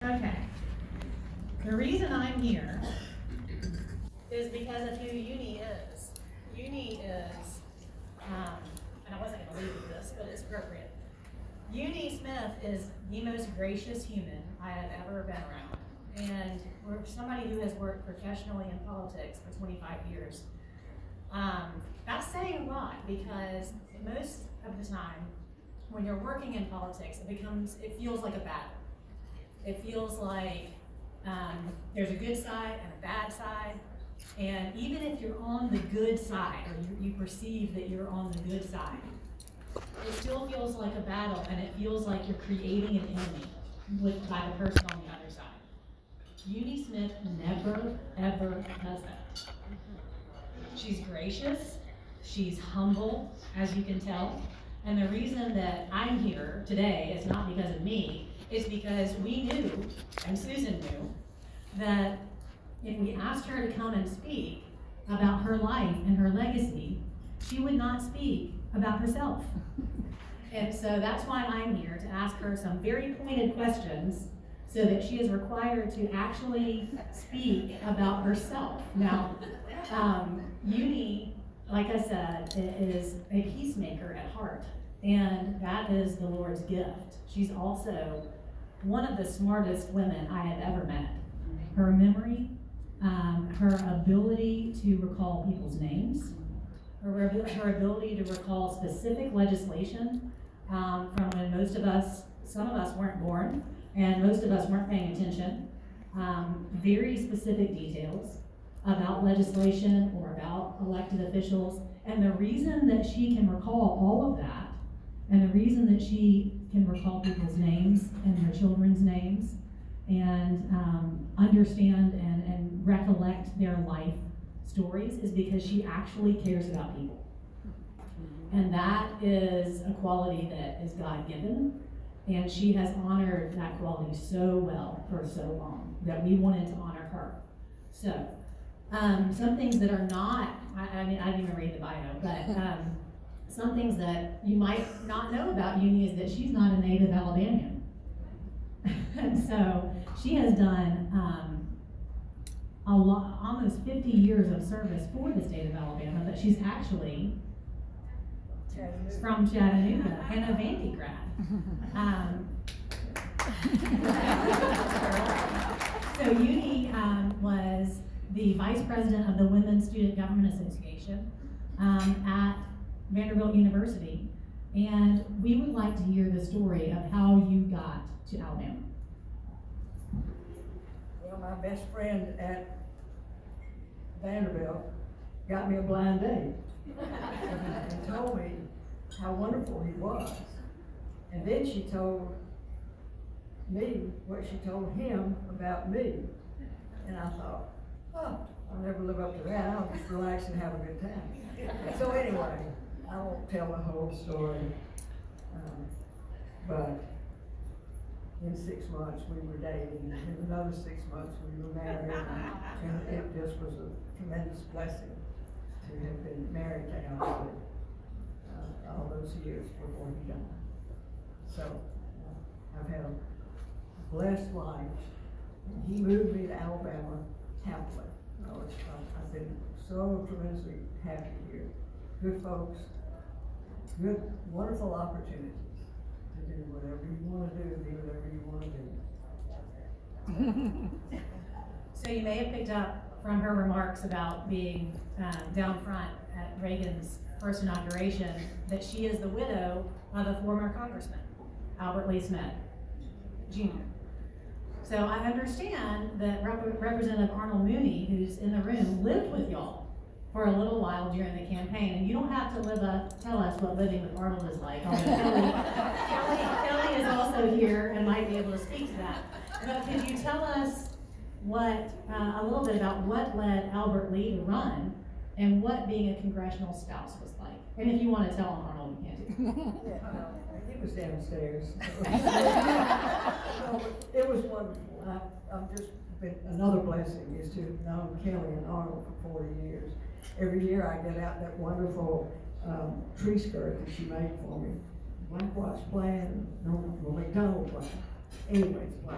Okay. The reason I'm here is because of who Eunie is. Eunie is, and I wasn't going to lead with this, but it's appropriate. Eunie Smith is the most gracious human I have ever been around. And for somebody who has worked professionally in politics for 25 years, that's saying a lot, because most of the time when you're working in politics, it feels like a battle. It feels like there's a good side and a bad side, and even if you're on the good side, or you perceive that you're on the good side, it still feels like a battle, and it feels like you're creating an enemy by the person on the other side. Eunie Smith never, ever does that. She's gracious, she's humble, as you can tell, and the reason that I'm here today is not because of me. It's because we knew, and Susan knew, that if we asked her to come and speak about her life and her legacy, she would not speak about herself. And so that's why I'm here, to ask her some very pointed questions so that she is required to actually speak about herself. Now, Eunie, like I said, is a peacemaker at heart, and that is the Lord's gift. She's also one of the smartest women I have ever met. Her memory, her ability to recall people's names, her ability to recall specific legislation from when some of us weren't born, and most of us weren't paying attention. Very specific details about legislation or about elected officials. And the reason that she can recall all of that, and the reason that she can recall people's names and their children's names, and understand and recollect their life stories, is because she actually cares about people. And that is a quality that is God-given, and she has honored that quality so well for so long that we wanted to honor her. So, some things that are not, I didn't even read the bio, but some things that you might not know about Eunie is that she's not a native Alabamian. And so she has done almost 50 years of service for the state of Alabama, but she's actually from Chattanooga and a Vandy grad. So Eunie was the vice president of the Women's Student Government Association at Vanderbilt University, and we would like to hear the story of how you got to Alabama. Well, my best friend at Vanderbilt got me a blind date and told me how wonderful he was. And then she told me what she told him about me. And I thought, oh, I'll never live up to that. I'll just relax and have a good time. So anyway, I won't tell the whole story, but in 6 months we were dating, and in another 6 months we were married, and it just was a tremendous blessing to have been married to Alfred all those years before he died. So I've had a blessed life, and he moved me to Alabama happily. I've been so tremendously happy here. Good folks, good, wonderful opportunities to do whatever you want to do whatever you want to do. So you may have picked up from her remarks about being down front at Reagan's first inauguration that she is the widow of a former congressman, Albert Lee Smith, Jr. So I understand that Representative Arnold Mooney, who's in the room, lived with y'all for a little while during the campaign, and you don't have to tell us what living with Arnold is like. Kelly is also here and might be able to speak to that. But could you tell us a little bit about what led Albert Lee to run, and what being a congressional spouse was like? And if you want to tell him, Arnold, you can do. He was downstairs. It was wonderful. I've just been, another blessing is to have known Kelly and Arnold for 40 years. Every year I get out that wonderful tree skirt that she made for me. Black watch plan, no McDonald plan. anyways, like,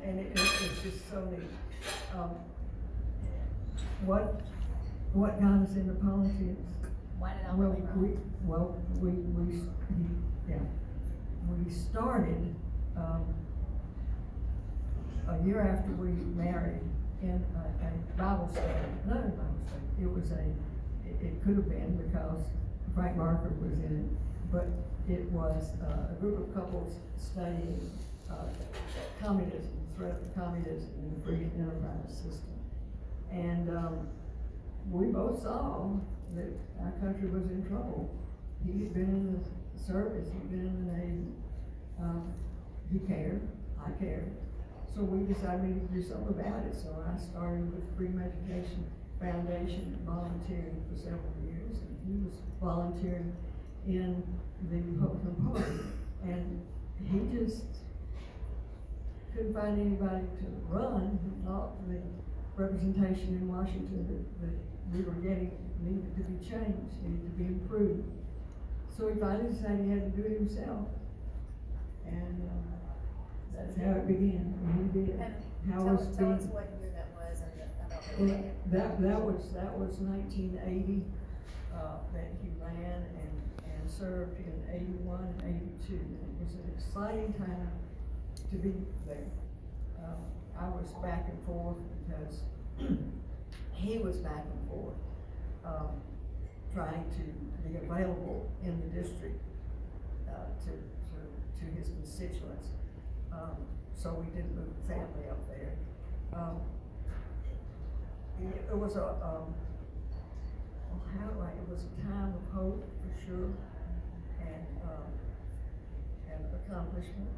and it's just so neat. What got us into politics? Why did Well, Alberly run? we started, a year after we married in a Bible study, another Bible study. It was it could have been because Frank Marker was in it, but it was a group of couples studying communism, threat of communism and the free enterprise system. And we both saw that our country was in trouble. He had been in the service, he'd been in the Navy. He cared, I cared. So we decided we needed to do something about it. So I started with Freedom Education Foundation, volunteering for several years, and he was volunteering in the Republican Party. And he just couldn't find anybody to run. He thought the representation in Washington that we were getting needed to be changed, needed to be improved. So he finally decided he had to do it himself. And that's how it began. And he did. And How tell was us being, what year that was and about that was 1980, that he ran and served in 81 and 82. And it was an exciting time to be there. I was back and forth because he was back and forth, trying to be available in the district, to his constituents. So we did move the family up there. It was it was a time of hope for sure, and accomplishment,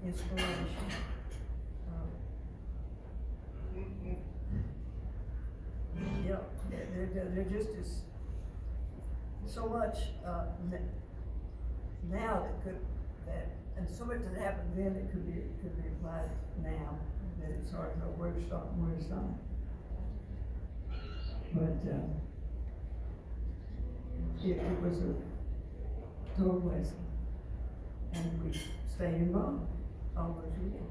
inspiration. There just is so much now and so much that happened then that could be applied now, that it's hard to know where to start and where to stop. But it was a total blessing, and we stayed involved all those years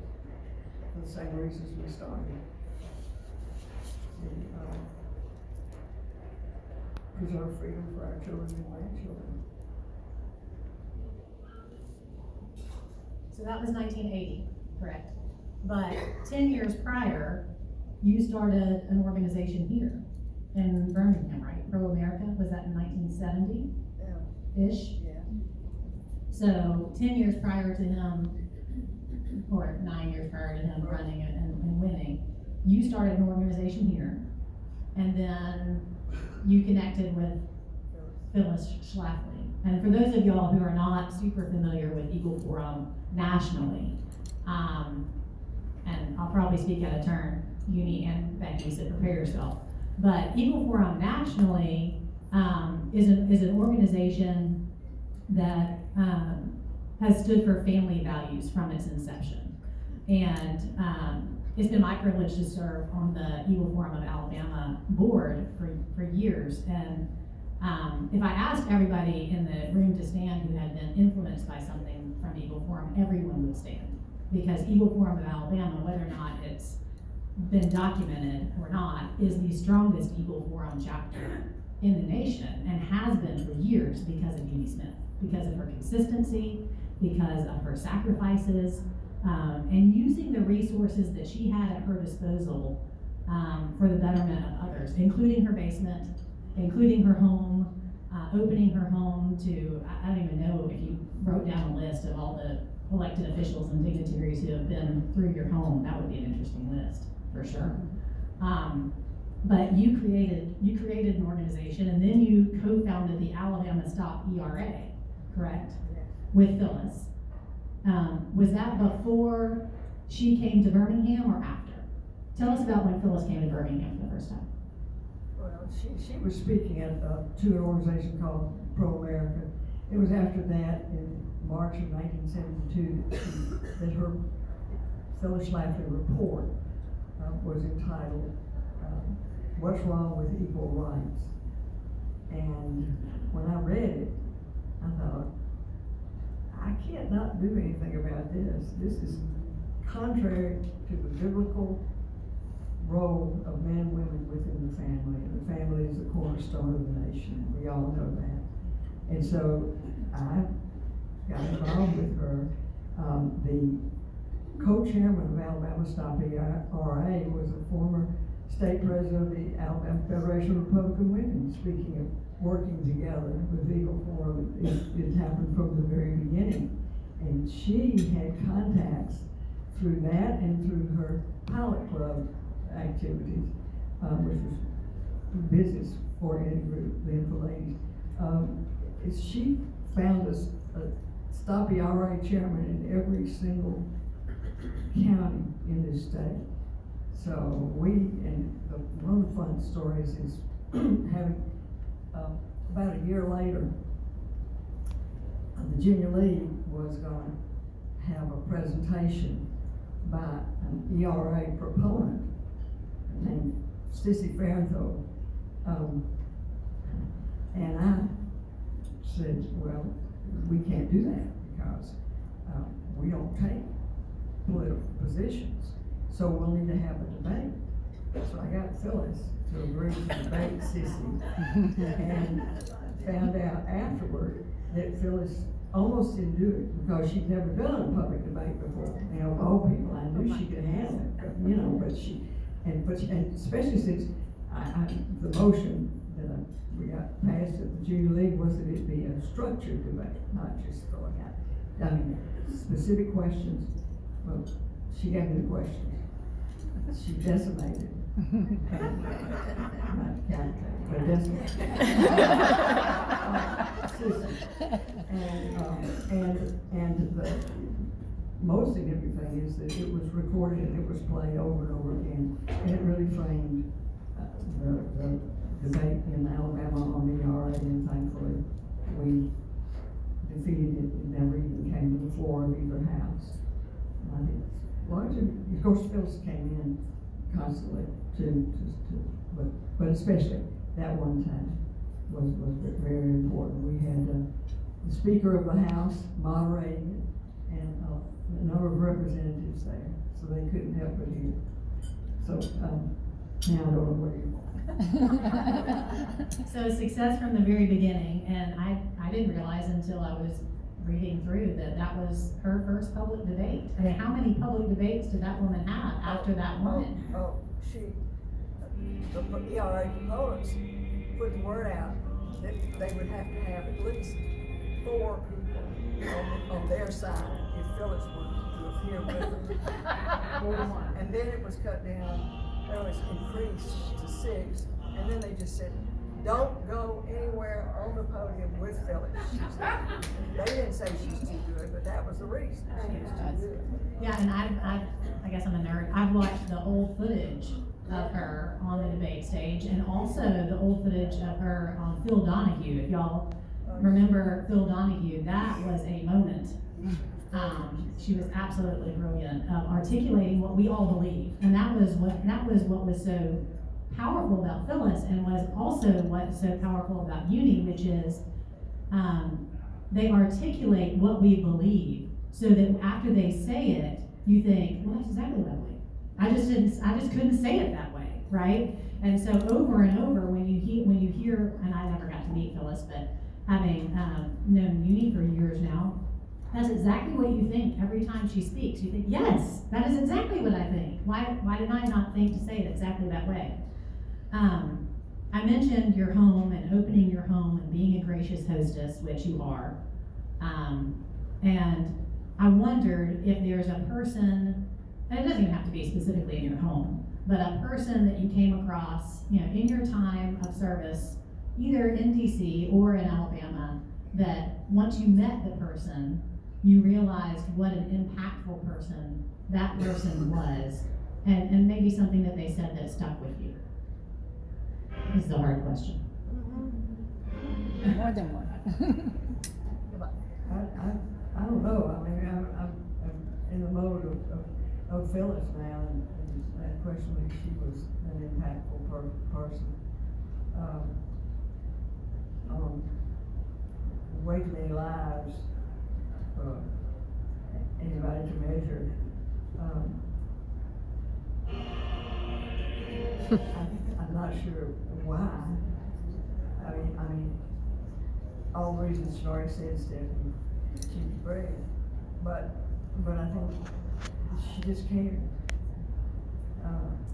for the same reasons we started. And, preserve freedom for our children and grandchildren. So that was 1980, correct? But 10 years prior, you started an organization here in Birmingham, right? Pro America, was that in 1970-ish? Yeah. So 10 years prior to him, or 9 years prior to him running it and winning, you started an organization here, and then you connected with Phyllis Schlafly. And for those of y'all who are not super familiar with Eagle Forum nationally, and I'll probably speak out of turn, Eunie and Becky, so prepare yourself. But Eagle Forum nationally is an organization that has stood for family values from its inception. And it's been my privilege to serve on the Eagle Forum of Alabama board for years. And if I asked everybody in the room to stand who had been influenced by something from Eagle Forum, everyone would stand. Because Eagle Forum of Alabama, whether or not it's been documented or not, is the strongest Eagle Forum chapter in the nation, and has been for years because of Eunie Smith, because of her consistency, because of her sacrifices, and using the resources that she had at her disposal for the betterment of others, including her basement, including her home, opening her home to, I don't even know if you wrote down a list of all the elected officials and dignitaries who have been through your home. That would be an interesting list, for sure. But you created an organization, and then you co-founded the Alabama Stop ERA, correct? Yes. With Phyllis. Was that before she came to Birmingham or after? Tell us about when Phyllis came to Birmingham for the first time. Well, she was speaking at to an organization called Pro America. It was after that, in March of 1972, that her Phyllis Schlafly report was entitled "What's Wrong with Equal Rights?" And when I read it, I thought, I can't not do anything about this. This is contrary to the biblical role of men and women within the family. And the family is the cornerstone of the nation. We all know that. And so I got involved with her. The co-chairman of Alabama Stop ERA was a former state president of the Alabama Federation of Republican Women. Speaking of working together with Eagle Forum, it happened from the very beginning. And she had contacts through that and through her pilot club activities, which was business-oriented group then for ladies. She found us a Stop ERA chairman in every single county in this state. So one of the fun stories is having, about a year later, Virginia Lee was gonna have a presentation by an ERA proponent named Sissy Fairenthold. And I said, well, we can't do that because we don't take political positions. So we'll need to have a debate. So I got Phyllis to agree to debate Sissy and found out afterward that Phyllis almost didn't do it because she'd never done a public debate before. You know, of all people, I knew she could handle it, you know, but especially since the motion that we got passed at the Junior League was that it be a structured debate, not just throwing out, specific questions. Well, she gave me the questions. She decimated. Not calculated, but decimated. And the most significant thing is that it was recorded and it was played over and over again, and it really framed the debate in Alabama on the ERA, and thankfully we defeated it. It never even came to the floor of either house. And I think it's largely, of course, Phyllis came in constantly but especially that one time was very important. We had the Speaker of the House moderating it, and a number of representatives there, so they couldn't help but hear. So now I don't know where you are. So success from the very beginning, and I didn't realize until I was reading through that was her first public debate. I mean, how many public debates did that woman have after that one? The ERA proponents put the word out that they would have to have at least 4 people on their side if Phyllis were to appear with them. And then it was cut down, it was increased to 6, and then they just said, don't go anywhere on the podium with Phyllis. They didn't say she's too good, but that was the reason. She was too good. Yeah, and I guess I'm a nerd. I've watched the old footage of her on the debate stage, and also the old footage of her on Phil Donahue. If y'all remember Phil Donahue, that was a moment. She was absolutely brilliant, articulating what we all believe, and that was what was so powerful about Phyllis, and was also what's so powerful about Eunie, which is they articulate what we believe, so that after they say it, you think, well, that's exactly what I believe. I just couldn't say it that way, right? And so over and over, when you hear, and I never got to meet Phyllis, but having known Eunie for years now, that's exactly what you think every time she speaks. You think, yes, that is exactly what I think. Why did I not think to say it exactly that way? I mentioned your home and opening your home and being a gracious hostess, which you are. And I wondered if there's a person, and it doesn't even have to be specifically in your home, but a person that you came across, in your time of service, either in DC or in Alabama, that once you met the person, you realized what an impactful person that person was, and maybe something that they said that stuck with you. This is a hard question. More than one. I don't know. I mean, I'm in the mode of Phyllis now, and unquestionably she was an impactful person. Way Too Many Lives anybody to measure. I'm not sure why. I mean, all the reasons she already said, Stephanie, she's brave, but I think she just cared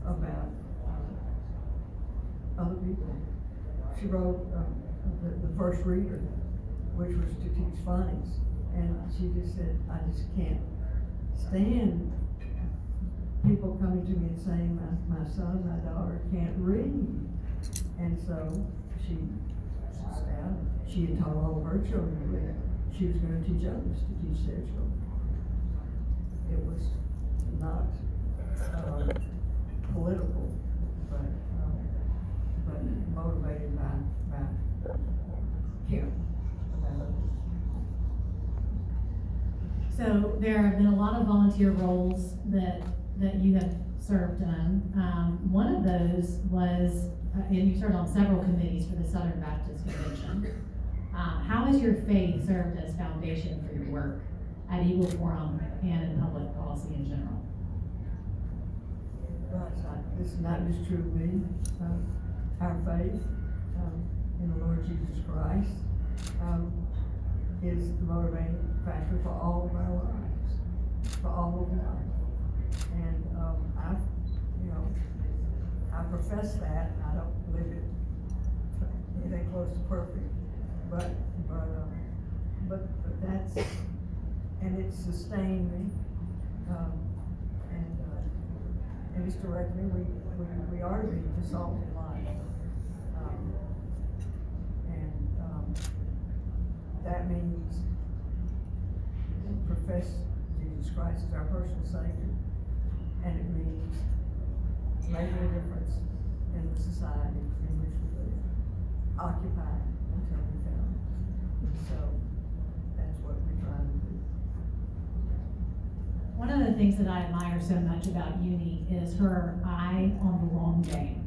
about other people. She wrote the first reader, which was to teach phonics, and she just said, I just can't stand people coming to me and saying my son, my daughter can't read. And so she sat down. She had taught all of her children to read. She was going to teach others to teach their children. It was not political, but motivated by care about others. So there have been a lot of volunteer roles that you have served in. One of those was, and you served on several committees for the Southern Baptist Convention. How has your faith served as foundation for your work at Eagle Forum and in public policy in general? Well, this is not just true of me. Our faith in the Lord Jesus Christ is the motivating factor for all of our lives, for all of life. And I profess that. I don't live it anything close to perfect, but that's, and it's sustained me, and it's directed me. We are to be the salt in life, that means profess Jesus Christ as our personal Savior, and it means making a difference in the society in which we live, occupying until we found. So that's what we're trying to do. One of the things that I admire so much about Eunie is her eye on the long game.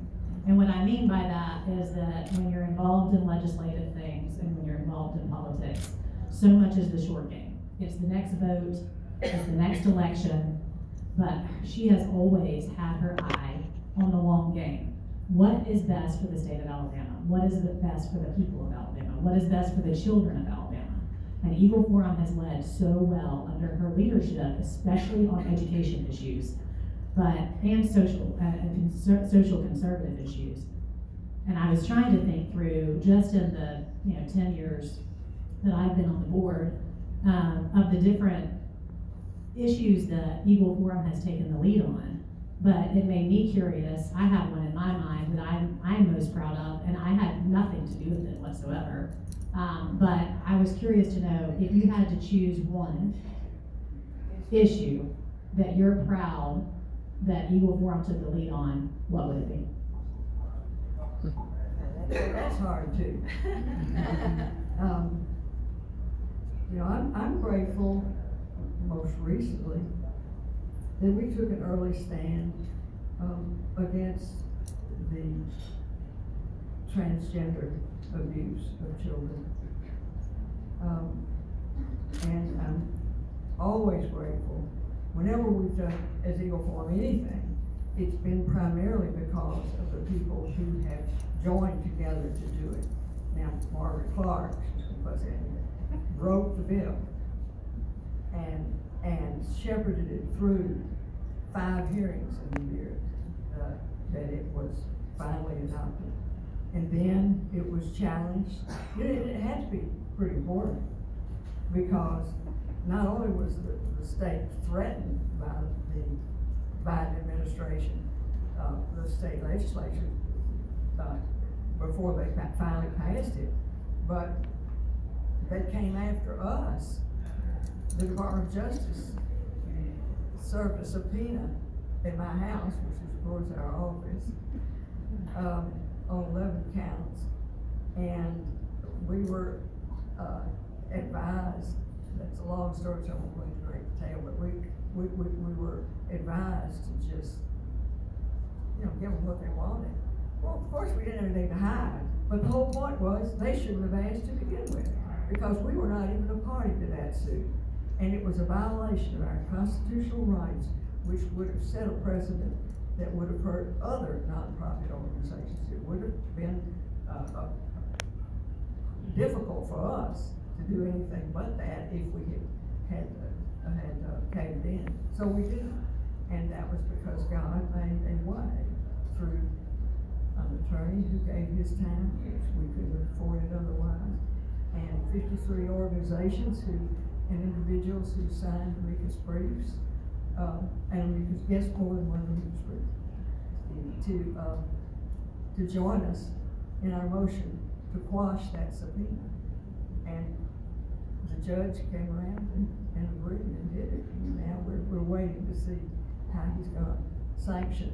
And what I mean by that is that when you're involved in legislative things and when you're involved in politics, so much is the short game. It's the next vote, it's the next election, but she has always had her eye on the long game. What is best for the state of Alabama? What is best for the people of Alabama? What is best for the children of Alabama? And Eagle Forum has led so well under her leadership, especially on education issues, and social conservative issues. And I was trying to think through, just in the 10 years that I've been on the board, of the different issues that Eagle Forum has taken the lead on. But it made me curious. I have one in my mind that I'm most proud of, and I had nothing to do with it whatsoever. But I was curious to know, if you had to choose one issue that you're proud that Eagle Forum took the lead on, what would it be? That's hard too. I'm grateful most recently that we took an early stand against the transgender abuse of children. And I'm always grateful. Whenever we've done, as Eagle Forum, anything, it's been primarily because of the people who have joined together to do it. Now, Margaret Clark, wrote the bill and shepherded it through 5 hearings in the year that it was finally adopted. And then it was challenged. It had to be pretty important, because not only was the state threatened by the Biden administration, the state legislature, before they finally passed it, but they came after us. The Department of Justice served a subpoena at my house, which is of course our office, on 11 counts, and we were advised. That's a long story, so I won't go into great detail, but we were advised to just, give them what they wanted. Well, of course we didn't have anything to hide, but the whole point was they shouldn't have asked to begin with, because we were not even a party to that suit. And it was a violation of our constitutional rights, which would have set a precedent that would have hurt other nonprofit organizations. It would have been, difficult for us to do anything but that if we had caved in. So we didn't, and that was because God made a way through an attorney who gave his time, which we couldn't have afforded otherwise, and 53 organizations and individuals who signed amicus briefs, and amicus, yes, more than one amicus brief, to join us in our motion to quash that subpoena. And the judge came around and agreed and did it. And now we're waiting to see how he's gonna sanction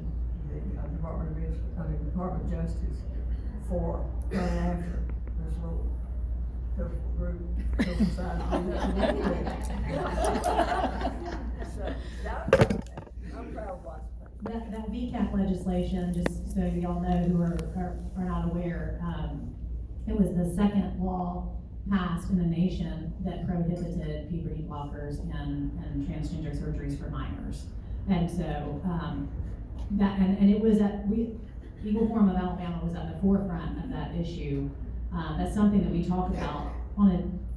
the Department of Justice for going after this little pitiful group, pitiful size group. I'm proud of what's That VCAP legislation, just so y'all know who are not aware, it was the second law passed in the nation that prohibited puberty blockers and transgender surgeries for minors. And so, and it was Eagle Forum of Alabama was at the forefront of that issue. That's something that we talk about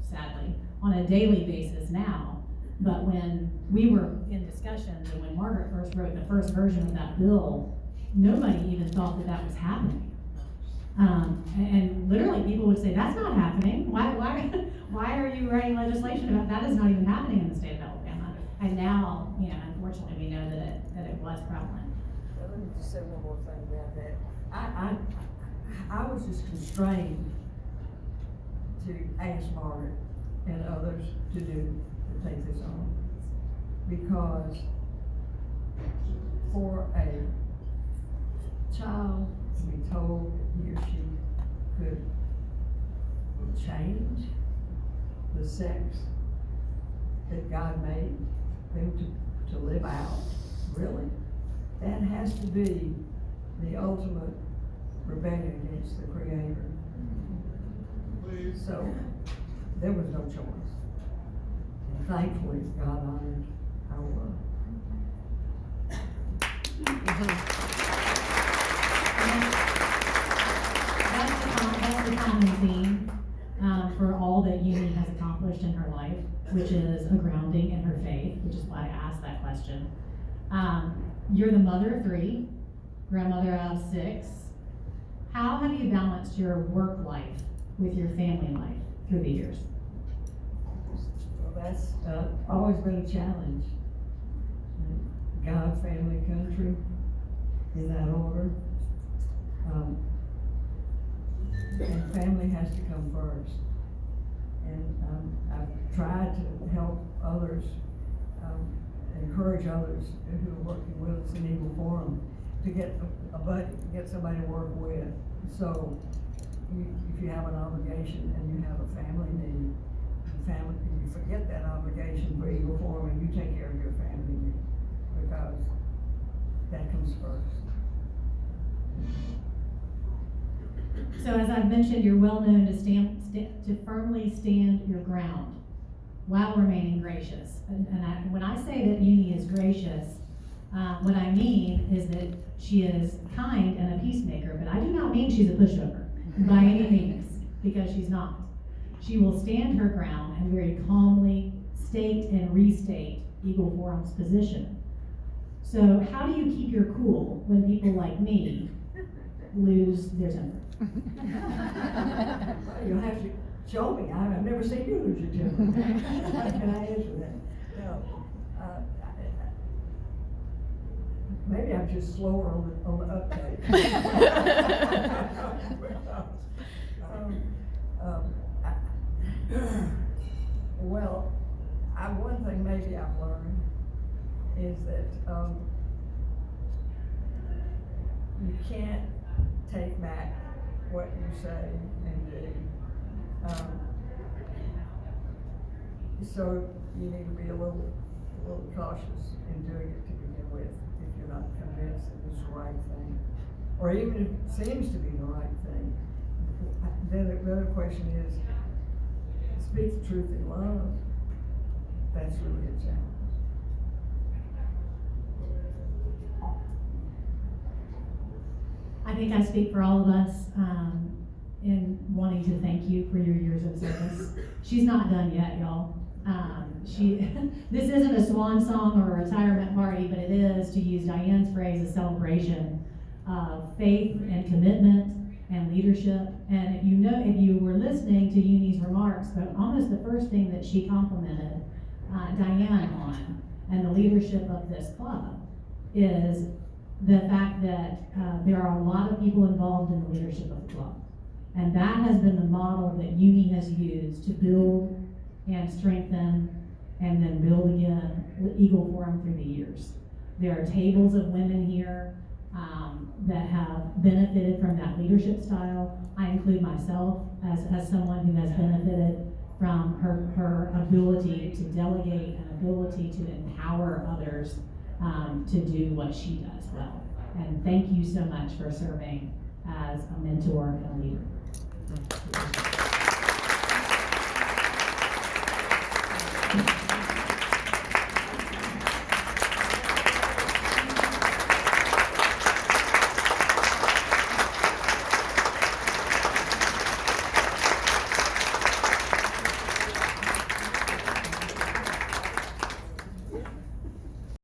sadly, on a daily basis now. But when we were in discussions and when Margaret first wrote the first version of that bill, nobody even thought that was happening. And literally people would say, that's not happening. Why are you writing legislation about that? Is not even happening in the state of Alabama. And now, unfortunately we know that it was prevalent. Well, let me just say one more thing about that. I was just constrained to ask Margaret and others to take this on, because for a child to be told that he or she could change the sex that God made them to live out, really, that has to be the ultimate rebellion against the Creator. So there was no choice. And thankfully, God honored our word. That's the common theme for all that Eunie has accomplished in her life, which is a grounding in her faith, which is why I asked that question. You're the mother of 3, grandmother of 6. How have you balanced your work life with your family life through the years? Well, that's always been a challenge. God, family, country, in that order. And family has to come first. And I've tried to help others, encourage others who are working with us in Eagle Forum to get a buddy, get somebody to work with. So if you have an obligation and you have a family need, you forget that obligation for Eagle Forum and you take care of your family need, because that comes first. So as I've mentioned, you're well known to firmly stand your ground while remaining gracious. And when I say that Eunie is gracious, what I mean is that she is kind and a peacemaker, but I do not mean she's a pushover by any means, because she's not. She will stand her ground and very calmly state and restate Eagle Forum's position. So how do you keep your cool when people like me lose their temper? You'll have to show me. I've never seen you lose your temper. How can I answer that? No. Maybe I'm just slower on the uptake. Well, one thing maybe I've learned is that you can't take back what you say and do. So you need to be a little cautious in doing it to begin with, if you're not convinced that it's the right thing, or even if it seems to be the right thing. Then the other question is, speak the truth in love. that's really a challenge. I think I speak for all of us in wanting to thank you for your years of service. She's not done yet, y'all. This isn't a swan song or a retirement party, but it is, to use Diane's phrase, a celebration of faith and commitment and leadership. And if you were listening to Eunie's remarks, but almost the first thing that she complimented Diane on and the leadership of this club is the fact that there are a lot of people involved in the leadership of the club. And that has been the model that Eunie has used to build and strengthen and then build again Eagle Forum through the years. There are tables of women here that have benefited from that leadership style. I include myself as someone who has benefited from her ability to delegate and ability to empower others to do what she does well. And thank you so much for serving as a mentor and a leader.